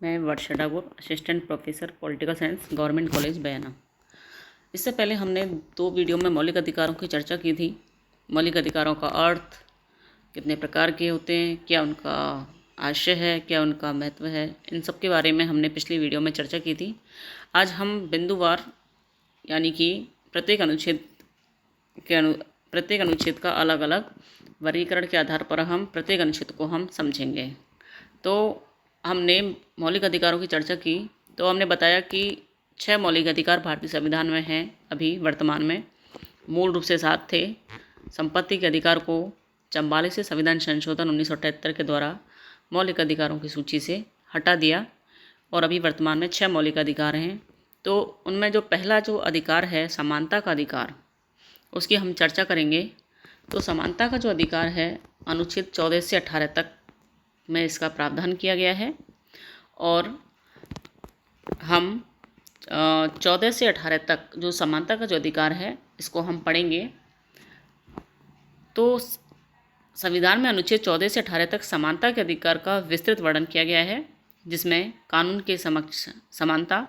मैं Varsha Thakur, assistant professor political science, government college Bayana. इससे पहले हमने 2 वीडियो में मौलिक अधिकारों की चर्चा की थी। मौलिक अधिकारों का अर्थ, कितने प्रकार के होते हैं, क्या उनका आशय है, क्या उनका महत्व है, इन सब के बारे में हमने पिछली वीडियो में चर्चा की थी। आज हम बिंदुवार यानी कि प्रत्येक अनुच्छेद का अलग अलग वर्गीकरण के आधार पर हम प्रत्येक अनुच्छेद को हम समझेंगे। तो हमने मौलिक अधिकारों की चर्चा की तो हमने बताया कि 6 मौलिक अधिकार भारतीय संविधान में हैं अभी वर्तमान में। मूल रूप से 7 थे। संपत्ति के अधिकार को 44 से संविधान संशोधन 1978 के द्वारा मौलिक अधिकारों की सूची से हटा दिया और अभी वर्तमान में 6 मौलिक अधिकार हैं। तो उनमें जो पहला जो अधिकार है समानता का अधिकार, उसकी हम चर्चा करेंगे। तो समानता का जो अधिकार है अनुच्छेद 14 से 18 तक में इसका प्रावधान किया गया है और हम 14 से 18 तक जो समानता का जो अधिकार है इसको हम पढ़ेंगे। तो संविधान में अनुच्छेद 14 से 18 तक समानता के अधिकार का विस्तृत वर्णन किया गया है, जिसमें कानून के समक्ष समानता,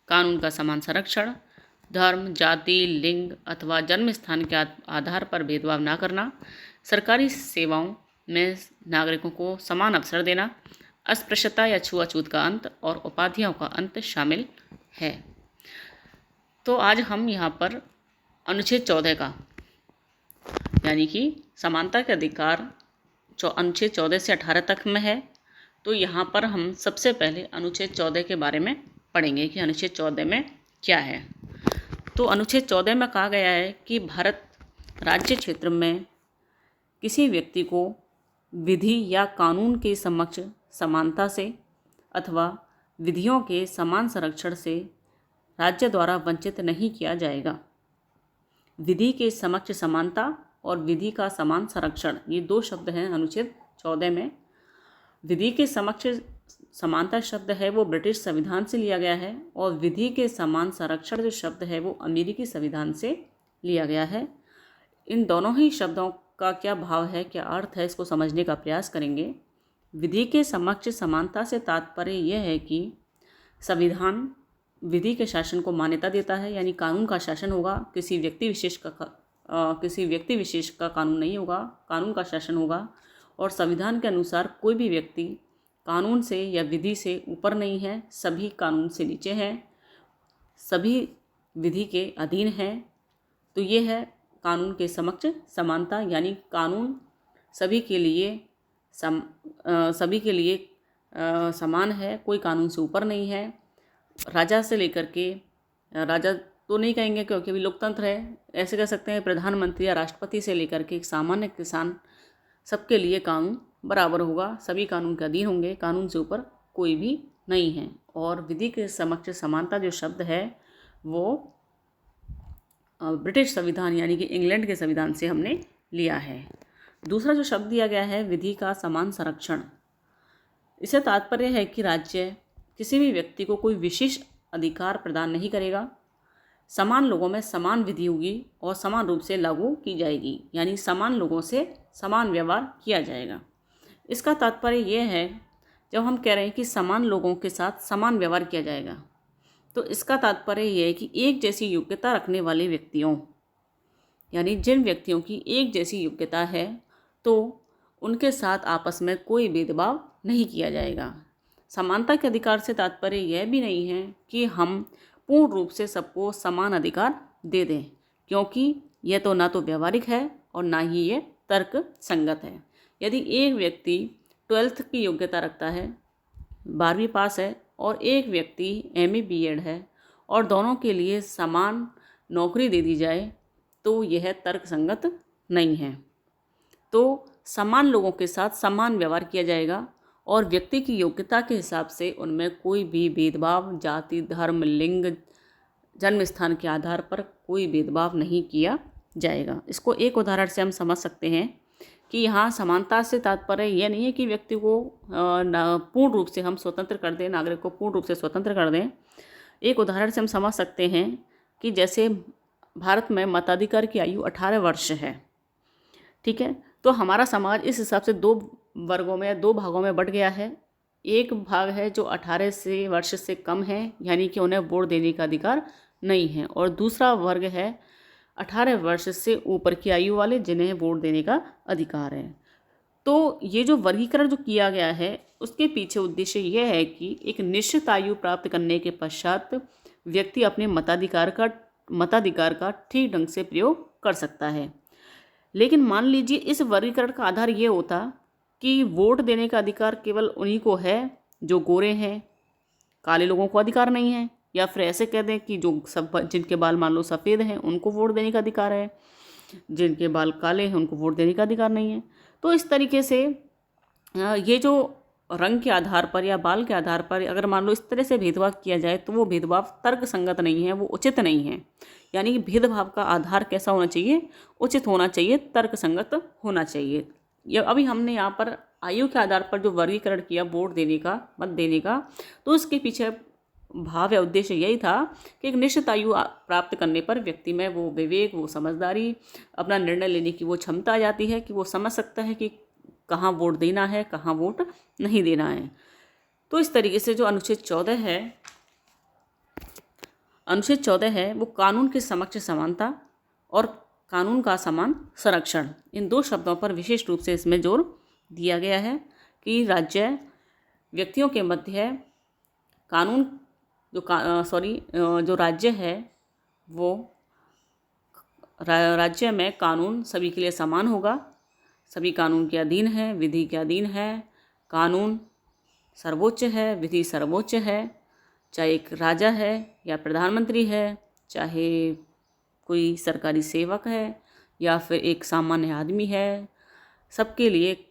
कानून का समान संरक्षण, धर्म, जाति, लिंग अथवा जन्म स्थान के आधार पर भेदभाव न करना, सरकारी सेवाओं में नागरिकों को समान अवसर देना, अस्पृश्यता या छुआछूत का अंत और उपाधियों का अंत शामिल है। तो आज हम यहाँ पर अनुच्छेद 14 का यानी कि समानता के अधिकार अनुच्छेद 14 से 18 तक में है। तो यहाँ पर हम सबसे पहले अनुच्छेद 14 के बारे में पढ़ेंगे कि अनुच्छेद 14 में क्या है। तो अनुच्छेद 14 में कहा गया है कि भारत राज्य क्षेत्र में किसी व्यक्ति को विधि या कानून के समक्ष समानता से अथवा विधियों के समान संरक्षण से राज्य द्वारा वंचित नहीं किया जाएगा। विधि के समक्ष समानता और विधि का समान संरक्षण, ये 2 शब्द हैं अनुच्छेद 14 में। विधि के समक्ष समानता शब्द है वो ब्रिटिश संविधान से लिया गया है और विधि के समान संरक्षण जो शब्द है वो अमेरिकी संविधान से लिया गया है। इन दोनों ही शब्दों का क्या भाव है, क्या अर्थ है, इसको समझने का प्रयास करेंगे। विधि के समक्ष समानता से तात्पर्य यह है कि संविधान विधि के शासन को मान्यता देता है, यानी कानून का शासन होगा, किसी व्यक्ति विशेष का कानून नहीं होगा, कानून का शासन होगा। और संविधान के अनुसार कोई भी व्यक्ति कानून से या विधि से ऊपर नहीं है, सभी कानून से नीचे हैं, सभी विधि के अधीन हैं। तो ये है कानून के समक्ष समानता, यानी कानून सभी के लिए समान है, कोई कानून से ऊपर नहीं है। राजा से लेकर के, राजा तो नहीं कहेंगे क्योंकि अभी लोकतंत्र है, ऐसे कह सकते हैं प्रधानमंत्री या राष्ट्रपति से लेकर के एक सामान्य किसान, सबके लिए कानून बराबर होगा, सभी कानून के अधीन होंगे, कानून से ऊपर कोई भी नहीं है। और विधि के समक्ष समानता जो शब्द है वो ब्रिटिश संविधान यानी कि इंग्लैंड के संविधान से हमने लिया है। दूसरा जो शब्द दिया गया है विधि का समान संरक्षण, इससे तात्पर्य है कि राज्य किसी भी व्यक्ति को कोई विशेष अधिकार प्रदान नहीं करेगा। समान लोगों में समान विधि होगी और समान रूप से लागू की जाएगी, यानी समान लोगों से समान व्यवहार किया जाएगा। इसका तात्पर्य यह है, जब हम कह रहे हैं कि समान लोगों के साथ समान व्यवहार किया जाएगा, तो इसका तात्पर्य यह है कि एक जैसी योग्यता रखने वाले व्यक्तियों, यानी जिन व्यक्तियों की एक जैसी योग्यता है, तो उनके साथ आपस में कोई भेदभाव नहीं किया जाएगा। समानता के अधिकार से तात्पर्य यह भी नहीं है कि हम पूर्ण रूप से सबको समान अधिकार दे दें, क्योंकि यह तो ना तो व्यवहारिक है और ना ही ये तर्क संगत है। यदि एक व्यक्ति 12th की योग्यता रखता है, 12वीं पास है, और एक व्यक्ति MA BEd है और दोनों के लिए समान नौकरी दे दी जाए, तो यह तर्क संगत नहीं है। तो समान लोगों के साथ समान व्यवहार किया जाएगा और व्यक्ति की योग्यता के हिसाब से उनमें कोई भी भेदभाव, जाति, धर्म, लिंग, जन्म स्थान के आधार पर कोई भेदभाव नहीं किया जाएगा। इसको एक उदाहरण से हम समझ सकते हैं कि यहाँ समानता से तात्पर्य यह नहीं है कि व्यक्ति को पूर्ण रूप से हम स्वतंत्र कर दें, नागरिक को पूर्ण रूप से स्वतंत्र कर दें। एक उदाहरण से हम समझ सकते हैं कि जैसे भारत में मताधिकार की आयु 18 वर्ष है, ठीक है। तो हमारा समाज इस हिसाब से 2 वर्गों में या 2 भागों में बट गया है। एक भाग है जो 18 से वर्ष से कम है, यानी कि उन्हें वोट देने का अधिकार नहीं है, और दूसरा वर्ग है 18 वर्ष से ऊपर की आयु वाले, जिन्हें वोट देने का अधिकार है। तो ये जो वर्गीकरण जो किया गया है, उसके पीछे उद्देश्य यह है कि एक निश्चित आयु प्राप्त करने के पश्चात व्यक्ति अपने मताधिकार का ठीक ढंग से प्रयोग कर सकता है। लेकिन मान लीजिए इस वर्गीकरण का आधार ये होता कि वोट देने का अधिकार केवल उन्हीं को है जो गोरे हैं, काले लोगों को अधिकार नहीं है, या फिर ऐसे कह दें कि जो सब जिनके बाल मान लो सफ़ेद हैं उनको वोट देने का अधिकार है, जिनके बाल काले हैं उनको वोट देने का अधिकार नहीं है। तो इस तरीके से ये जो रंग के आधार पर या बाल के आधार पर अगर मान लो इस तरह से भेदभाव किया जाए तो वो भेदभाव तर्क संगत नहीं है, वो उचित नहीं है। यानी कि भेदभाव का आधार कैसा होना चाहिए? उचित होना चाहिए, तर्क संगत होना चाहिए। या अभी हमने यहाँ पर आयु के आधार पर जो वर्गीकरण किया वोट देने का, मत देने का, तो उसके पीछे भाव या उद्देश्य यही था कि एक निश्चित आयु प्राप्त करने पर व्यक्ति में वो विवेक, वो समझदारी, अपना निर्णय लेने की वो क्षमता आ जाती है कि वो समझ सकता है कि कहाँ वोट देना है, कहाँ वोट नहीं देना है। तो इस तरीके से जो अनुच्छेद 14 है वो कानून के समक्ष समानता और कानून का समान संरक्षण, इन दो शब्दों पर विशेष रूप से इसमें जोर दिया गया है कि राज्य व्यक्तियों के मध्य कानून जो राज्य है वो राज्य में कानून सभी के लिए समान होगा, सभी कानून के अधीन है, विधि के अधीन है, कानून सर्वोच्च है, विधि सर्वोच्च है, चाहे एक राजा है या प्रधानमंत्री है, चाहे कोई सरकारी सेवक है या फिर एक सामान्य आदमी है, सबके लिए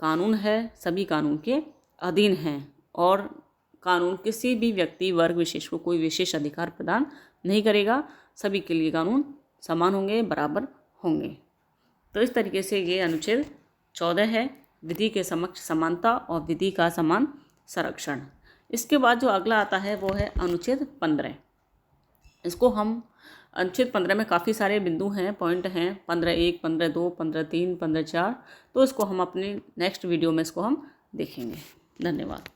कानून है, सभी कानून के अधीन हैं, और कानून किसी भी व्यक्ति वर्ग विशेष को कोई विशेष अधिकार प्रदान नहीं करेगा, सभी के लिए कानून समान होंगे, बराबर होंगे। तो इस तरीके से ये अनुच्छेद 14 है, विधि के समक्ष समानता और विधि का समान संरक्षण। इसके बाद जो अगला आता है वो है अनुच्छेद 15। इसको हम अनुच्छेद 15 में काफ़ी सारे बिंदु हैं, पॉइंट हैं, 15.1, 15.2, 15.3, 15.4, तो इसको हम अपने नेक्स्ट वीडियो में इसको हम देखेंगे। धन्यवाद।